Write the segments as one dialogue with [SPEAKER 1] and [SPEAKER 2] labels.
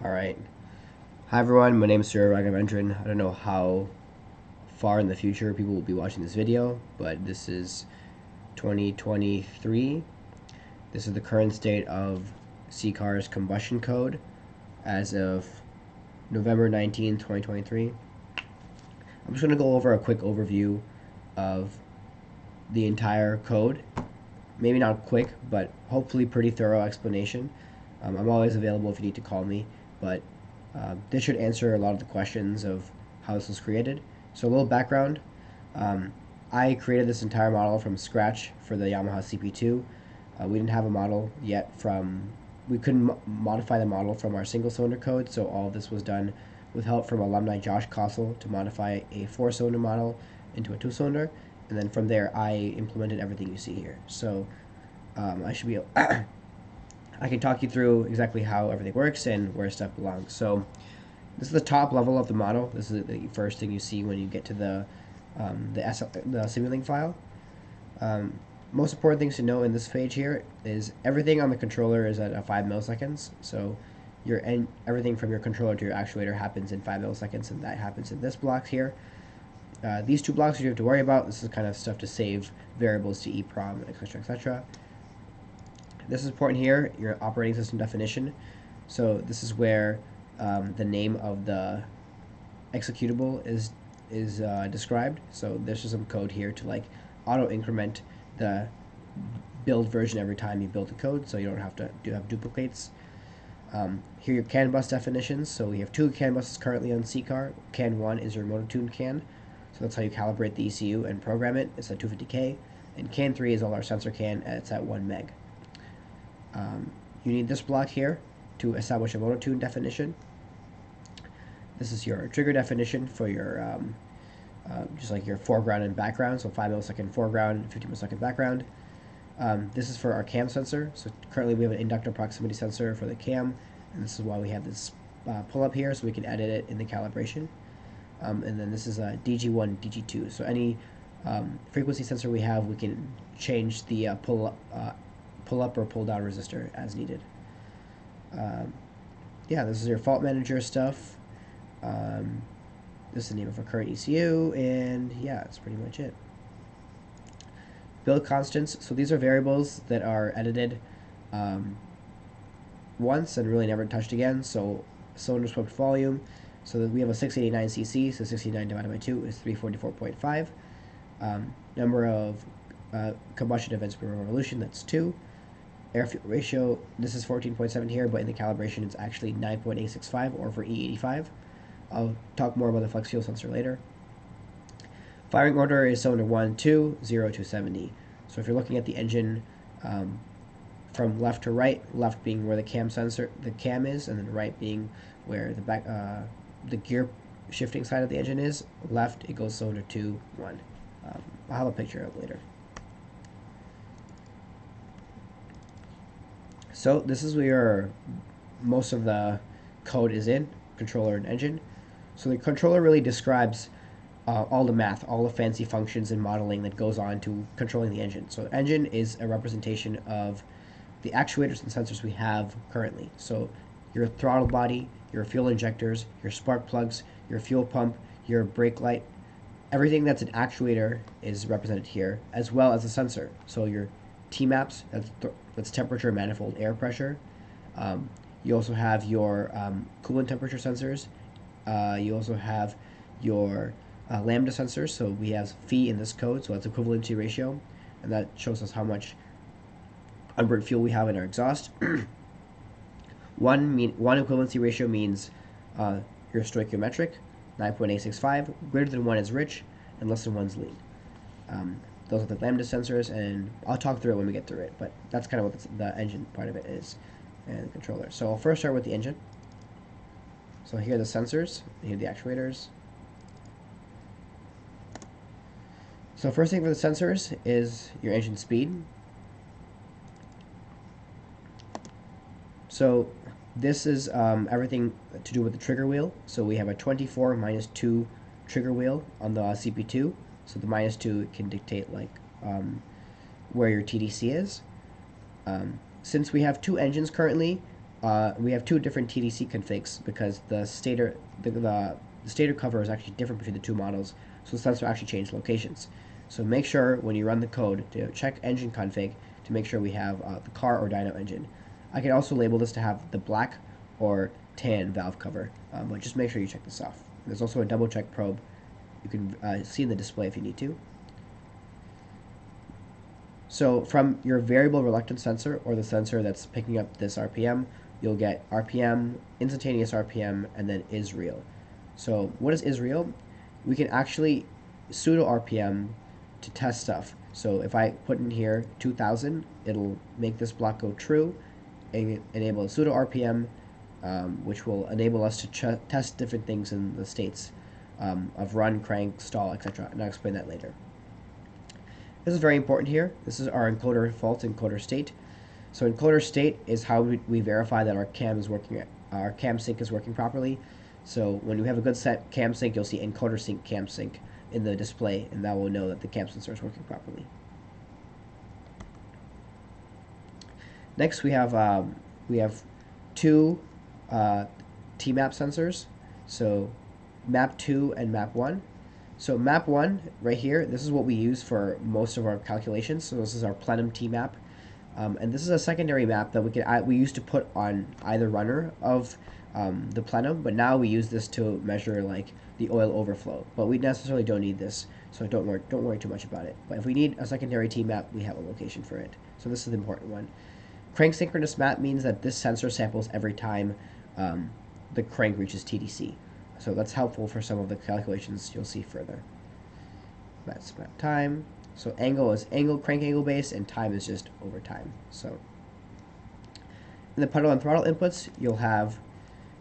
[SPEAKER 1] Alright. Hi everyone, my name is Sir Raghavendran. I don't know how far in the future people will be watching this video, but this is 2023. This is the current state of C-Car's combustion code as of November 19, 2023. I'm just going to go over a quick overview of the entire code. Maybe not quick, but hopefully pretty thorough explanation. I'm always available if you need to call me, but this should answer a lot of the questions of how this was created. So a little background. I created this entire model from scratch for the Yamaha CP2. We didn't have a model yet we couldn't modify the model from our single cylinder code, so all of this was done with help from alumni Josh Kossel to modify a 4-cylinder model into a 2-cylinder, and then from there I implemented everything you see here. So I should be I can talk you through exactly how everything works and where stuff belongs. So this is the top level of the model. This is the first thing you see when you get to the Simulink file. Most important things to know in this page here is everything on the controller is at 5 milliseconds. So everything from your controller to your actuator happens in 5 milliseconds, and that happens in this block here. These two blocks you have to worry about. This is kind of stuff to save variables to EEPROM, etc., etc. This is important here, your operating system definition. So this is where the name of the executable is described. So there's just some code here to like auto increment the build version every time you build the code, so you don't have to have duplicates. Here are your CAN bus definitions. So we have 2 CAN buses currently on C-Car. CAN 1 is your motor tune CAN, so that's how you calibrate the ECU and program it. It's at 250K, and CAN 3 is all our sensor CAN, and it's at 1 meg. You need this block here to establish a motor tune definition. This is your trigger definition for your just like your foreground and background, so 5 millisecond foreground, 50 millisecond background. This is for our cam sensor. So currently we have an inductor proximity sensor for the cam, and this is why we have this pull up here, so we can edit it in the calibration. And then this is a DG1, DG2. So any frequency sensor we have, we can change the pull up or pull down resistor as needed. Yeah, this is your fault manager stuff. This is the name of our current ECU, and yeah, that's pretty much it. Build constants. So these are variables that are edited once and really never touched again. So cylinder swept volume. So that we have a 689 cc, so 69 divided by 2 is 344.5. Number of combustion events per revolution, that's 2. Air-fuel ratio, this is 14.7 here, but in the calibration it's actually 9.865, or for E85. I'll talk more about the flex fuel sensor later. Firing order is cylinder 1, 2, 0 to 70. So if you're looking at the engine from left to right, left being where the cam is, and then right being where the gear shifting side of the engine is, left it goes cylinder 2, 1. I'll have a picture of it later. So this is where most of the code is in, controller and engine. So the controller really describes all the math, all the fancy functions and modeling that goes on to controlling the engine. So engine is a representation of the actuators and sensors we have currently. So your throttle body, your fuel injectors, your spark plugs, your fuel pump, your brake light, everything that's an actuator is represented here, as well as a sensor. So your T-maps, that's temperature, manifold, air pressure. You also have your coolant temperature sensors. You also have your lambda sensors. So we have phi in this code, so that's equivalency ratio, and that shows us how much unburnt fuel we have in our exhaust. One equivalency ratio means your stoichiometric, 9.865. Greater than 1 is rich, and less than 1 is lean. Those are the lambda sensors, and I'll talk through it when we get through it, but that's kind of what the engine part of it is, and the controller. So I'll first start with the engine. So here are the sensors, here are the actuators. So first thing for the sensors is your engine speed. So this is everything to do with the trigger wheel. So we have a 24 minus 2 trigger wheel on the CP2. So the minus 2 can dictate like where your TDC is. Since we have 2 engines currently, We have two different TDC configs because the stator cover is actually different between the two models, so the sensor actually changed locations. So make sure when you run the code to check engine config to make sure we have the car or dyno engine. I can also label this to have the black or tan valve cover, but just make sure you check this off. There's also a double check probe you can see in the display if you need to. So from your variable reluctance sensor, or the sensor that's picking up this RPM, you'll get RPM, instantaneous RPM, and then is real. So what is real? We can actually pseudo RPM to test stuff. So if I put in here 2000, it'll make this block go true and enable a pseudo RPM, which will enable us to test different things in the states of run, crank, stall, etc. And I'll explain that later. This is very important here. This is our encoder fault encoder state. So encoder state is how we verify that our cam is working. Our cam sync is working properly. So when you have a good set cam sync, you'll see encoder sync cam sync in the display, and that will know that the cam sensor is working properly. Next, we have two T-map sensors. So map 2 and map 1. So map 1 right here, this is what we use for most of our calculations. So this is our plenum T-map. And this is a secondary map that we used to put on either runner of the plenum, but now we use this to measure like the oil overflow. But we necessarily don't need this, so don't worry too much about it. But if we need a secondary T-map, we have a location for it. So this is the important one. Crank synchronous map means that this sensor samples every time the crank reaches TDC. So that's helpful for some of the calculations you'll see further. That's map time. So angle is crank angle base, and time is just over time. So in the pedal and throttle inputs, you'll have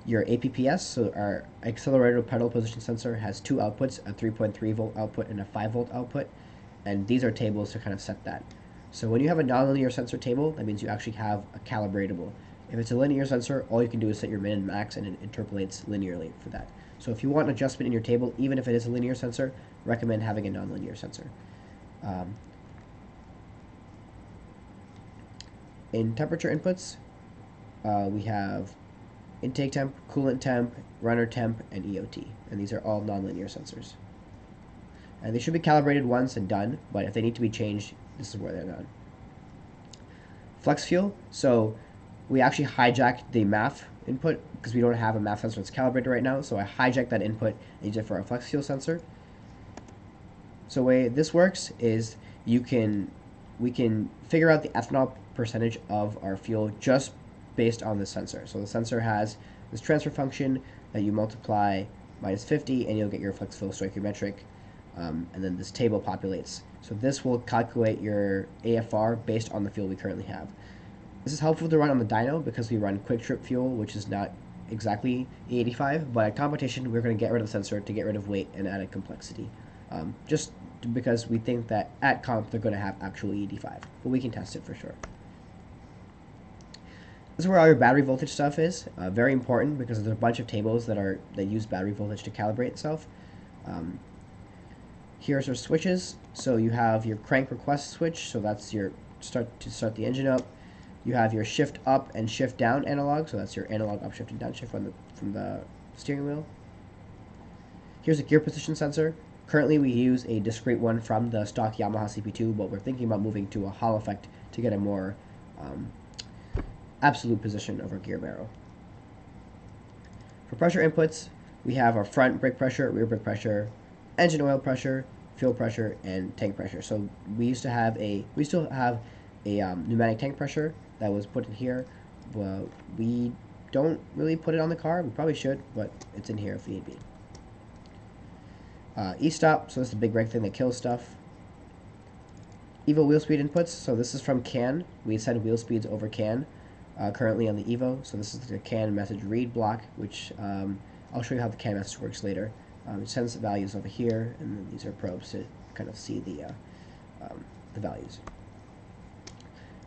[SPEAKER 1] your APPS. So our accelerator pedal position sensor has two outputs, a 3.3 volt output and a 5 volt output. And these are tables to kind of set that. So when you have a nonlinear sensor table, that means you actually have a calibratable. If it's a linear sensor, all you can do is set your min and max, and it interpolates linearly for that. So if you want an adjustment in your table, even if it is a linear sensor, recommend having a nonlinear sensor. In temperature inputs, we have intake temp, coolant temp, runner temp, and EOT. And these are all nonlinear sensors. And they should be calibrated once and done, but if they need to be changed, this is where they're done. Flex fuel, so we actually hijacked the MAF input because we don't have a MAF sensor that's calibrated right now, so I hijacked that input and used it for our flex fuel sensor. So the way this works is we can figure out the ethanol percentage of our fuel just based on the sensor. So the sensor has this transfer function that you multiply minus 50 and you'll get your flex fuel stoichiometric, and then this table populates. So this will calculate your AFR based on the fuel we currently have. This is helpful to run on the dyno because we run quick trip fuel, which is not exactly E85, but at competition we're going to get rid of the sensor to get rid of weight and added complexity. Just because we think that at comp they're going to have actual E85, but we can test it for sure. This is where all your battery voltage stuff is. Very important because there's a bunch of tables that use battery voltage to calibrate itself. Here's our switches. So you have your crank request switch, so that's your start the engine up. You have your shift up and shift down analog, so that's your analog upshift and downshift from the steering wheel. Here's a gear position sensor. Currently we use a discrete one from the stock Yamaha CP2, but we're thinking about moving to a Hall effect to get a more absolute position of our gear barrel. For pressure inputs, we have our front brake pressure, rear brake pressure, engine oil pressure, fuel pressure, and tank pressure. So we still have a pneumatic tank pressure that was put in here, but we don't really put it on the car. We probably should, but it's in here if need be. E-stop, so this is the big brake thing that kills stuff. Evo wheel speed inputs, so this is from CAN. We send wheel speeds over CAN currently on the Evo. So this is the CAN message read block, which I'll show you how the CAN message works later. It sends the values over here, and then these are probes to kind of see the values.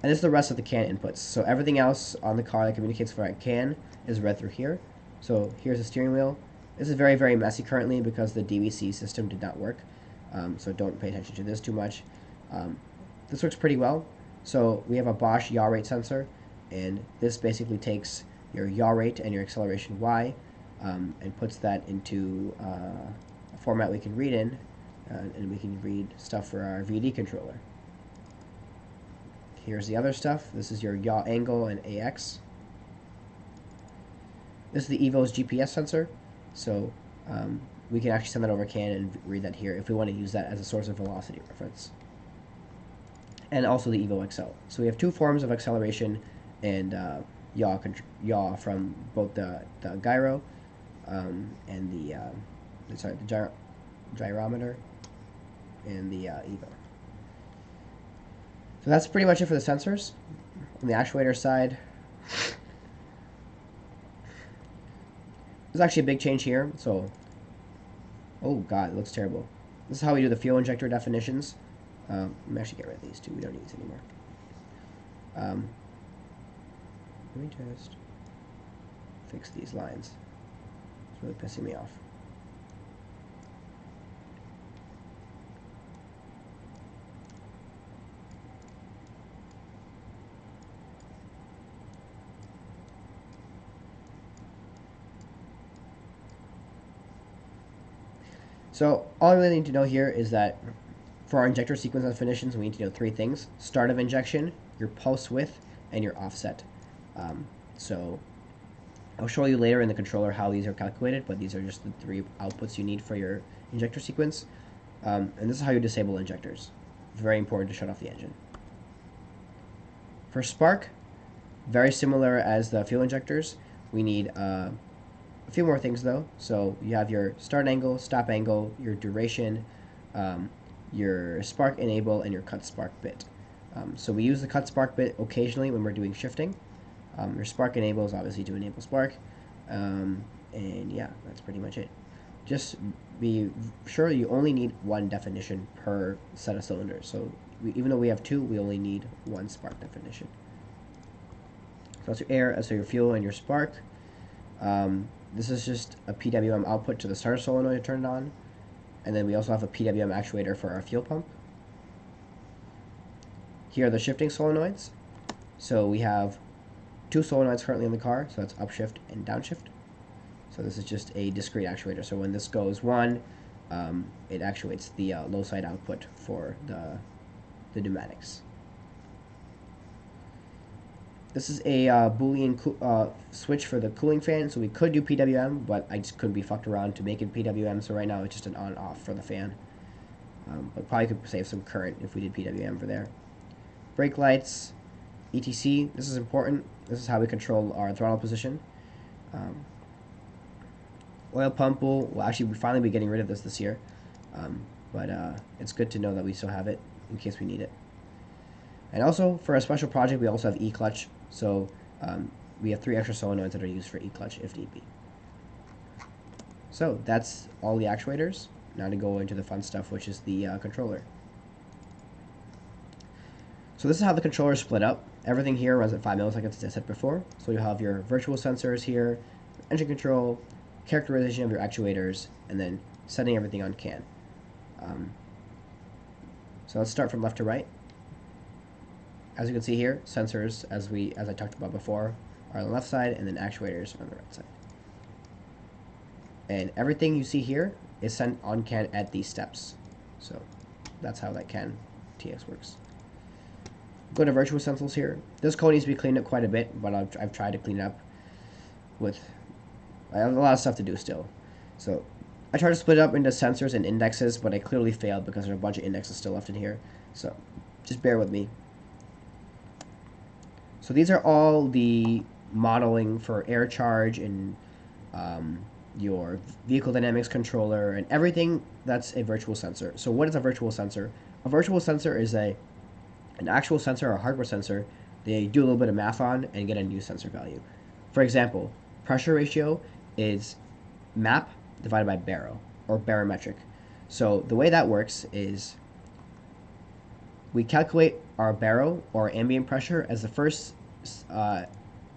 [SPEAKER 1] And this is the rest of the CAN inputs. So everything else on the car that communicates via CAN is read through here. So here's the steering wheel. This is very, very messy currently because the DVC system did not work. So don't pay attention to this too much. This works pretty well. So we have a Bosch yaw rate sensor, and this basically takes your yaw rate and your acceleration y, and puts that into a format we can read in, and we can read stuff for our VD controller. Here's the other stuff. This is your yaw angle and AX. This is the Evo's GPS sensor, so we can actually send that over CAN and read that here if we want to use that as a source of velocity reference. And also the Evo XL. So we have two forms of acceleration and yaw from both the gyro and the gyrometer and the Evo. So that's pretty much it for the sensors. On the actuator side, there's actually a big change here. So, oh god, it looks terrible. This is how we do the fuel injector definitions. Let me actually get rid of these two. We don't need these anymore. Let me just fix these lines. It's really pissing me off. So all I really need to know here is that for our injector sequence definitions, we need to know three things: start of injection, your pulse width, and your offset. So I'll show you later in the controller how these are calculated, but these are just the three outputs you need for your injector sequence. And this is how you disable injectors. Very important to shut off the engine. For spark, very similar as the fuel injectors, we need a few more things though. So you have your start angle, stop angle, your duration, your spark enable, and your cut spark bit. So we use the cut spark bit occasionally when we're doing shifting. Your spark enable is obviously to enable spark. And yeah, that's pretty much it. Just be sure you only need one definition per set of cylinders. So even though we have two, we only need one spark definition. So that's your air, so your fuel and your spark. This is just a PWM output to the starter solenoid to turn it on. And then we also have a PWM actuator for our fuel pump. Here are the shifting solenoids. So we have two solenoids currently in the car, so that's upshift and downshift. So this is just a discrete actuator. So when this goes one, it actuates the low side output for the pneumatics. This is a Boolean switch for the cooling fan, so we could do PWM, but I just couldn't be fucked around to make it PWM, so right now it's just an on-off for the fan. But probably could save some current if we did PWM for there. Brake lights, ETC, this is important. This is how we control our throttle position. Oil pump will actually finally be getting rid of this year, but it's good to know that we still have it in case we need it. And also, for a special project, we also have E-clutch, so we have 3 extra solenoids that are used for E-clutch if need be. So that's all the actuators. Now to go into the fun stuff, which is the controller. So this is how the controller is split up. Everything here runs at 5 milliseconds, as I said before. So you have your virtual sensors here, engine control, characterization of your actuators, and then setting everything on CAN. So let's start from left to right. As you can see here, sensors, as I talked about before, are on the left side, and then actuators are on the right side. And everything you see here is sent on CAN at these steps. So that's how that CAN TX works. Go to virtual sensors here. This code needs to be cleaned up quite a bit, but I've tried to clean it up with... I have a lot of stuff to do still. So I tried to split it up into sensors and indexes, but I clearly failed because there are a bunch of indexes still left in here. So just bear with me. So these are all the modeling for air charge and your vehicle dynamics controller and everything that's a virtual sensor. So what is a virtual sensor? A virtual sensor is an actual sensor or a hardware sensor they do a little bit of math on and get a new sensor value. For example, pressure ratio is map divided by baro, or barometric. So the way that works is we calculate our baro, or ambient pressure, as the first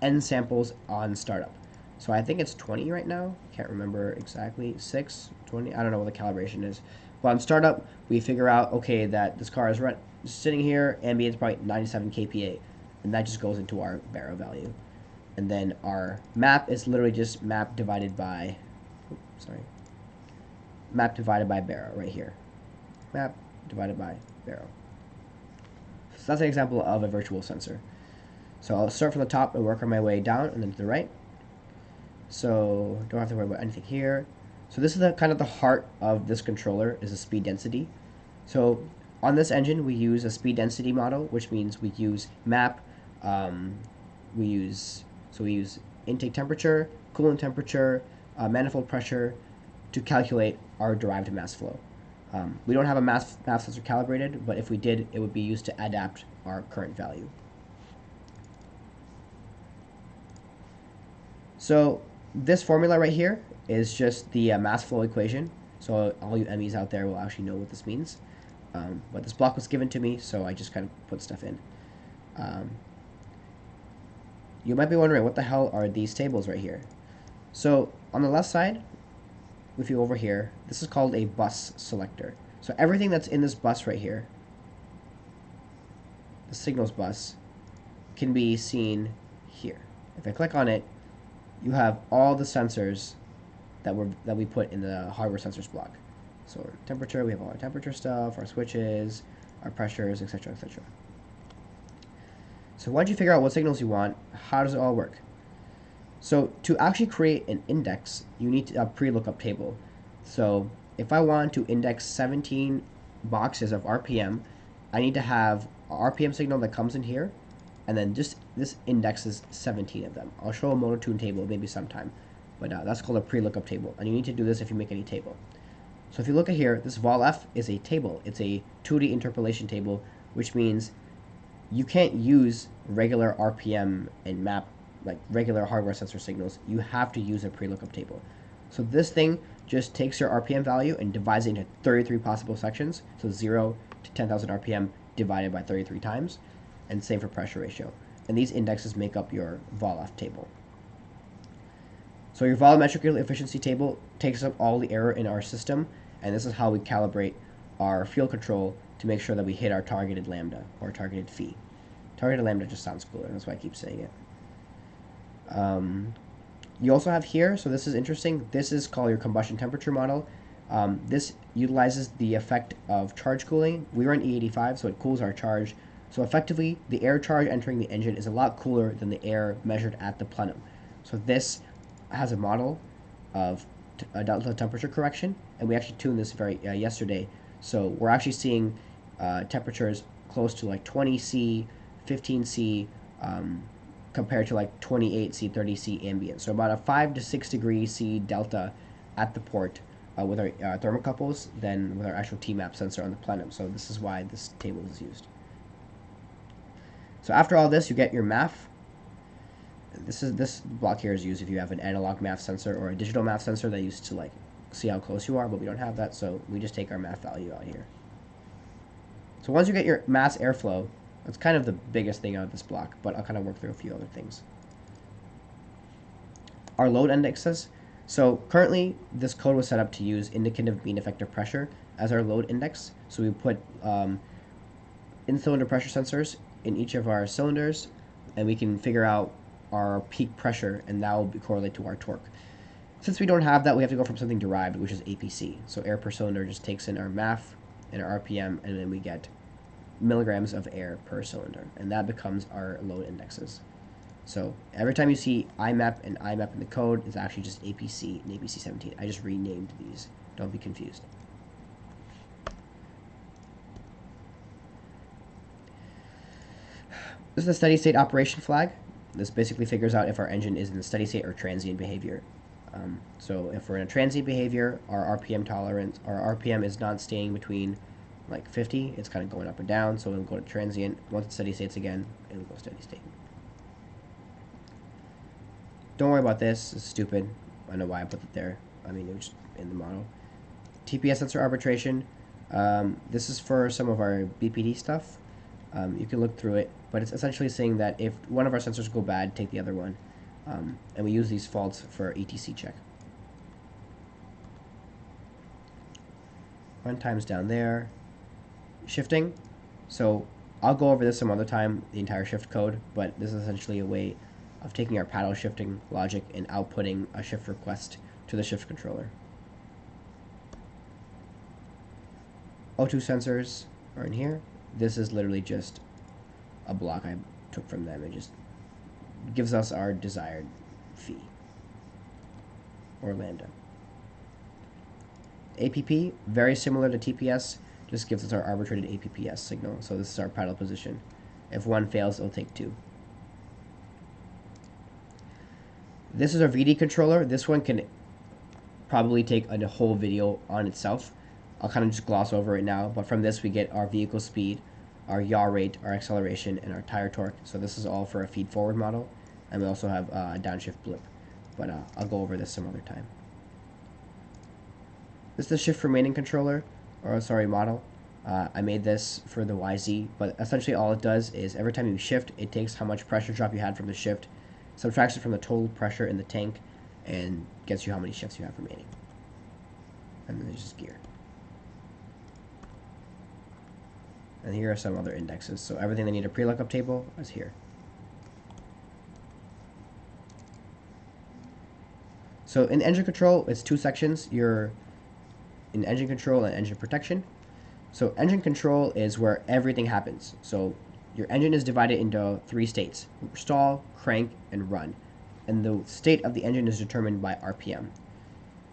[SPEAKER 1] N samples on startup. So I think it's 20 right now. Can't remember exactly. 6, 20. I don't know what the calibration is. But on startup, we figure out, okay, that this car is sitting here, ambient is probably 97 kPa. And that just goes into our baro value. And And then our map is literally just map divided by, map divided by barrow right here. Map divided by barrow. So that's an example of a virtual sensor. So I'll start from the top and work on my way down and then to the right. So don't have to worry about anything here. So this is the kind of the heart of this controller, is the speed density. So on this engine we use a speed density model, which means we use map, we use intake temperature, coolant temperature, manifold pressure to calculate our derived mass flow. We don't have a mass sensor calibrated, but if we did, it would be used to adapt our current value. So this formula right here is just the mass flow equation. So all you MEs out there will actually know what this means. But this block was given to me, so I just kind of put stuff in. You might be wondering, what the hell are these tables right here? So on the left side, if you over here, this is called a bus selector. So everything that's in this bus right here, the signals bus, can be seen here. If I click on it, you have all the sensors that we put in the hardware sensors block. So temperature, we have all our temperature stuff, our switches, our pressures, etc., etc. So once you figure out what signals you want, how does it all work? So to actually create an index, you need a pre-lookup table. So if I want to index 17 boxes of RPM, I need to have a RPM signal that comes in here, and then just this indexes 17 of them. I'll show a motor tune table maybe sometime, but that's called a pre-lookup table, and you need to do this if you make any table. So if you look at here, this vol_f is a table. It's a 2D interpolation table, which means you can't use regular RPM and map, like regular hardware sensor signals. You have to use a pre-lookup table. So this thing just takes your RPM value and divides it into 33 possible sections. So 0 to 10,000 RPM divided by 33 times, and same for pressure ratio. And these indexes make up your vol_f table. So your volumetric efficiency table takes up all the error in our system, and this is how we calibrate our field control to make sure that we hit our targeted lambda or targeted phi. Targeted lambda just sounds cooler, that's why I keep saying it. You also have here, so this is interesting, this is called your combustion temperature model. This utilizes the effect of charge cooling. We run E85, so it cools our charge. So effectively, the air charge entering the engine is a lot cooler than the air measured at the plenum. So this has a model of a delta temperature correction, and we actually tuned this yesterday. So we're actually seeing temperatures close to like 20 C, 15 C, compared to like 28 C, 30 C ambient. So about a 5 to 6 degree C delta at the port with our thermocouples than with our actual T-map sensor on the plenum. So this is why this table is used. So after all this, you get your MAF. This block here is used if you have an analog MAF sensor or a digital MAF sensor that used to like see how close you are, but we don't have that, so we just take our MAF value out here. So once you get your mass airflow, that's kind of the biggest thing out of this block, but I'll kind of work through a few other things. Our load indexes. So currently, this code was set up to use indicative mean effective pressure as our load index. So we put in-cylinder pressure sensors in each of our cylinders, and we can figure out our peak pressure, and that will correlate to our torque. Since we don't have that, we have to go from something derived, which is APC. So air per cylinder just takes in our MAF and our RPM, and then we get milligrams of air per cylinder, and that becomes our load indexes. So every time you see IMAP and IMAP in the code, it's actually just APC and APC 17. I just renamed these. Don't be confused. This is the steady state operation flag. This basically figures out if our engine is in the steady state or transient behavior. So if we're in a transient behavior, our RPM tolerance, our RPM is not staying between like 50. It's kind of going up and down, so it'll go to transient. Once it's steady states again, it'll go steady state. Don't worry about this. It's stupid. I know why I put it there. I mean, it was just in the model. TPS sensor arbitration. This is for some of our BPD stuff. You can look through it, but it's essentially saying that if one of our sensors go bad, take the other one. And we use these faults for ETC check. Run times down there. Shifting. So I'll go over this some other time, the entire shift code, but this is essentially a way of taking our paddle shifting logic and outputting a shift request to the shift controller. O2 sensors are in here. This is literally just a block I took from them. It just gives us our desired phi or lambda. APP, very similar to TPS, just gives us our arbitrated APPS signal. So this is our paddle position. If one fails, it'll take 2. This is our VD controller. This one can probably take a whole video on itself. I'll kind of just gloss over it now, but from this we get our vehicle speed, our yaw rate, our acceleration, and our tire torque. So this is all for a feed-forward model, and we also have a downshift blip, but I'll go over this some other time. This is the shift remaining controller, or sorry, model. I made this for the YZ, but essentially all it does is every time you shift, it takes how much pressure drop you had from the shift, subtracts it from the total pressure in the tank, and gets you how many shifts you have remaining. And then there's just gear. And here are some other indexes. So everything they need a pre-lookup table is here. So in engine control, it's 2 sections. You're in engine control and engine protection. So engine control is where everything happens. So your engine is divided into 3 states: stall, crank, and run. And the state of the engine is determined by RPM.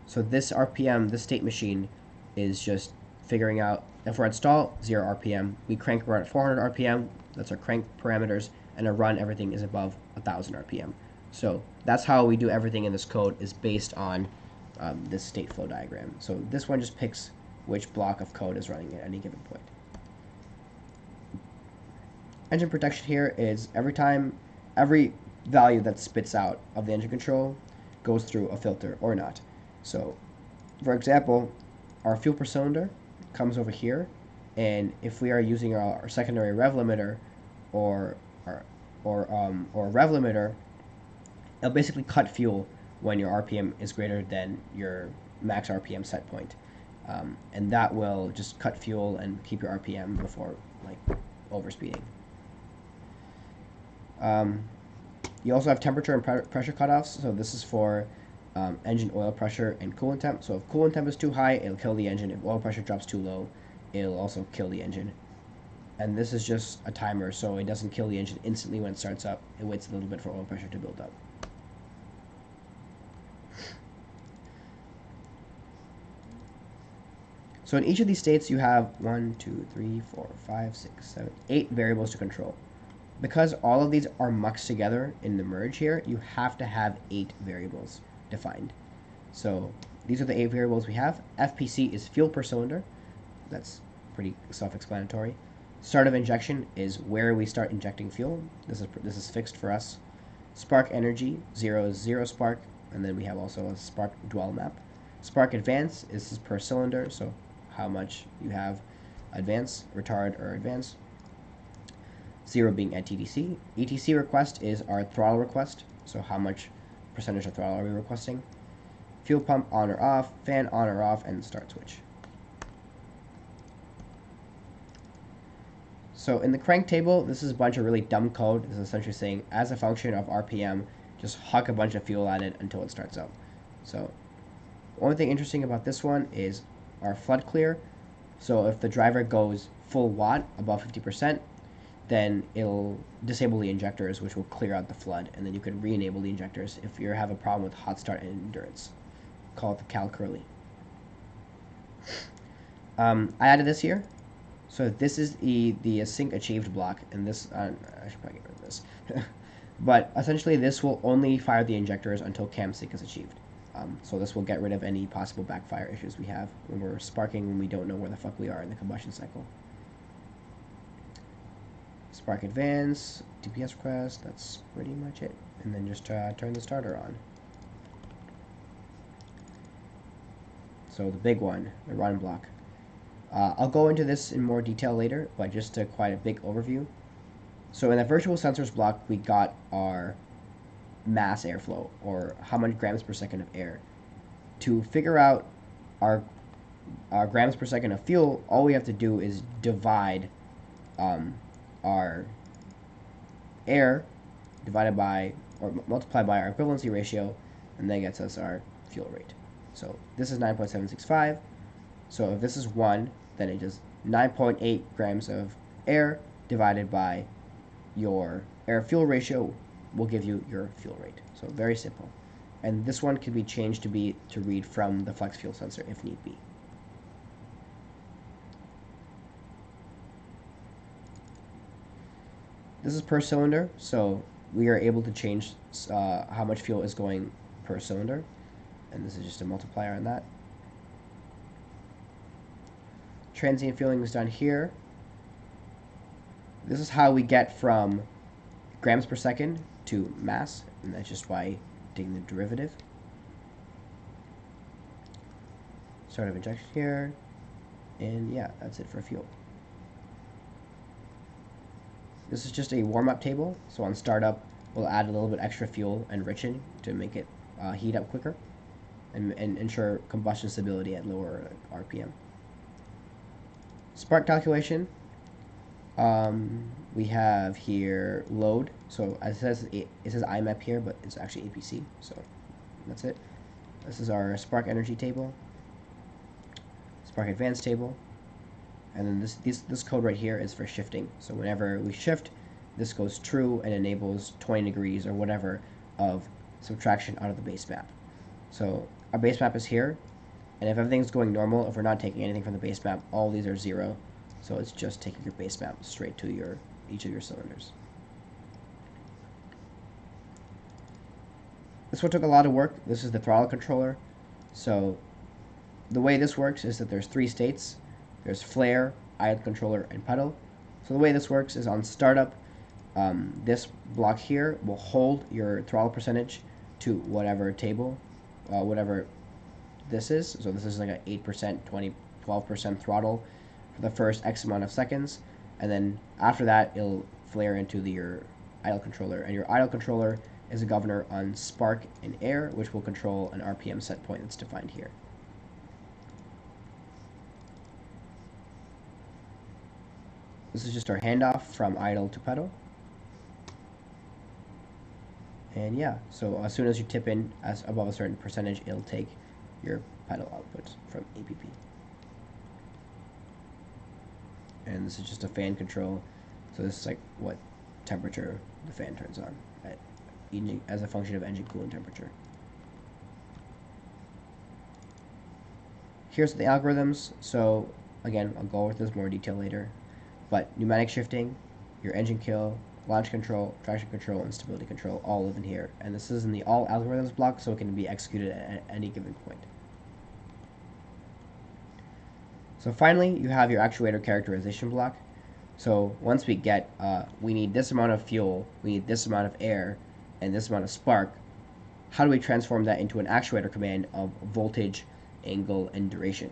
[SPEAKER 1] So this RPM, this state machine, is just figuring out if we're at stall, 0 RPM. We crank, we're at 400 RPM. That's our crank parameters. And a run, everything is above 1000 RPM. So that's how we do everything in this code, is based on this state flow diagram. So this one just picks which block of code is running at any given point. Engine protection here is every value that spits out of the engine control goes through a filter or not. So for example, our fuel per cylinder comes over here, and if we are using our secondary rev limiter or rev limiter, it'll basically cut fuel when your RPM is greater than your max RPM set point. And that will just cut fuel and keep your RPM before like overspeeding. You also have temperature and pressure cutoffs. So this is for engine oil pressure and coolant temp. So if coolant temp is too high, it'll kill the engine. If oil pressure drops too low, it'll also kill the engine. And this is just a timer, so it doesn't kill the engine instantly when it starts up. It waits a little bit for oil pressure to build up. So in each of these states, you have 1, 2, 3, 4, 5, 6, 7, 8 variables to control. Because all of these are muxed together in the merge here, you have to have 8 variables defined. So these are the 8 variables we have. FPC is fuel per cylinder. That's pretty self-explanatory. Start of injection is where we start injecting fuel. This is fixed for us. Spark energy, 0 is 0 spark, and then we have also a spark dwell map. Spark advance is per cylinder, so how much you have advance, retard, or advance. 0 being at TDC. ETC request is our throttle request, so how much percentage of throttle are we requesting. Fuel pump on or off, fan on or off, and start switch. So in the crank table, this is a bunch of really dumb code. This is essentially saying, as a function of RPM, just huck a bunch of fuel at it until it starts up. So one thing interesting about this one is our flood clear. So if the driver goes full watt, above 50%, then it'll disable the injectors, which will clear out the flood, and then you can re-enable the injectors if you have a problem with hot start and endurance. Call it the cal curly. I added this here. So this is the sync achieved block, and this I should probably get rid of this. But essentially this will only fire the injectors until cam sync is achieved. So this will get rid of any possible backfire issues we have when we're sparking when we don't know where the fuck we are in the combustion cycle. Spark advance, DPS request, that's pretty much it. And then just turn the starter on. So the big one, the run block. I'll go into this in more detail later, but just quite a big overview. So in the virtual sensors block, we got our mass airflow, or how many grams per second of air. To figure out our grams per second of fuel, all we have to do is divide our air divided by or multiply by our equivalency ratio, and that gets us our fuel rate. So this is 9.765. So if this is 1, then it is 9.8 grams of air divided by your air-fuel ratio will give you your fuel rate. So very simple. And this one can be changed to read from the flex fuel sensor if need be. This is per cylinder, so we are able to change how much fuel is going per cylinder, and this is just a multiplier on that. Transient fueling is done here. This is how we get from grams per second to mass, and that's just by taking the derivative. Start of injection here, and yeah, that's it for fuel. This is just a warm-up table, so on startup we'll add a little bit extra fuel enriching to make it heat up quicker and ensure combustion stability at lower RPM. Spark calculation, we have here load, so it says IMAP here, but it's actually APC, so that's it. This is our spark energy table, spark advance table, and then this code right here is for shifting. So whenever we shift, this goes true and enables 20 degrees or whatever of subtraction out of the base map. So our base map is here, and if everything's going normal, if we're not taking anything from the base map, all these are 0. So it's just taking your base map straight to each of your cylinders. This one took a lot of work. This is the throttle controller. So the way this works is that there's 3 states. There's flare, idle controller, and pedal. So the way this works is on startup, this block here will hold your throttle percentage to whatever table, whatever this is. So this is like an 8%, 20, 12% throttle for the first X amount of seconds, and then after that it'll flare into your idle controller, and your idle controller is a governor on spark and air, which will control an RPM set point that's defined here. This is just our handoff from idle to pedal. And yeah, so as soon as you tip in as above a certain percentage, it'll take your pedal output from APP. And this is just a fan control, so this is like what temperature the fan turns on as a function of engine cooling temperature. Here's the algorithms. So again, I'll go over this more detail later. But pneumatic shifting, your engine kill, launch control, traction control, and stability control all live in here. And this is in the all algorithms block, so it can be executed at any given point. So finally, you have your actuator characterization block. So once we get, we need this amount of fuel, we need this amount of air, and this amount of spark, how do we transform that into an actuator command of voltage, angle, and duration?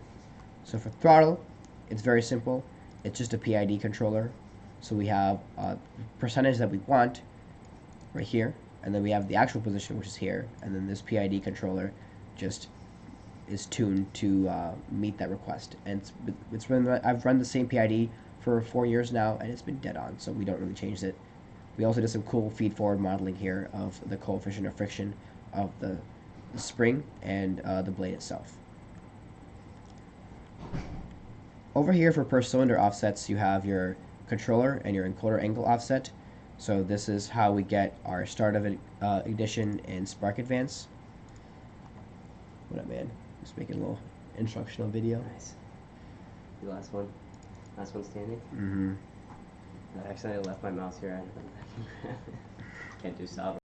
[SPEAKER 1] So for throttle, it's very simple. It's just a PID controller. So we have a percentage that we want right here, and then we have the actual position, which is here, and then this PID controller just is tuned to meet that request. And I've run the same PID for 4 years now, and it's been dead on, so we don't really change it. We also did some cool feed-forward modeling here of the coefficient of friction of the spring and the blade itself. Over here for per cylinder offsets, you have your controller and your encoder angle offset. So this is how we get our start of ignition and spark advance. What up, man? Just making a little instructional video.
[SPEAKER 2] Nice. The last one standing?
[SPEAKER 1] Mm-hmm.
[SPEAKER 2] I accidentally left my mouse here. I can't do stop.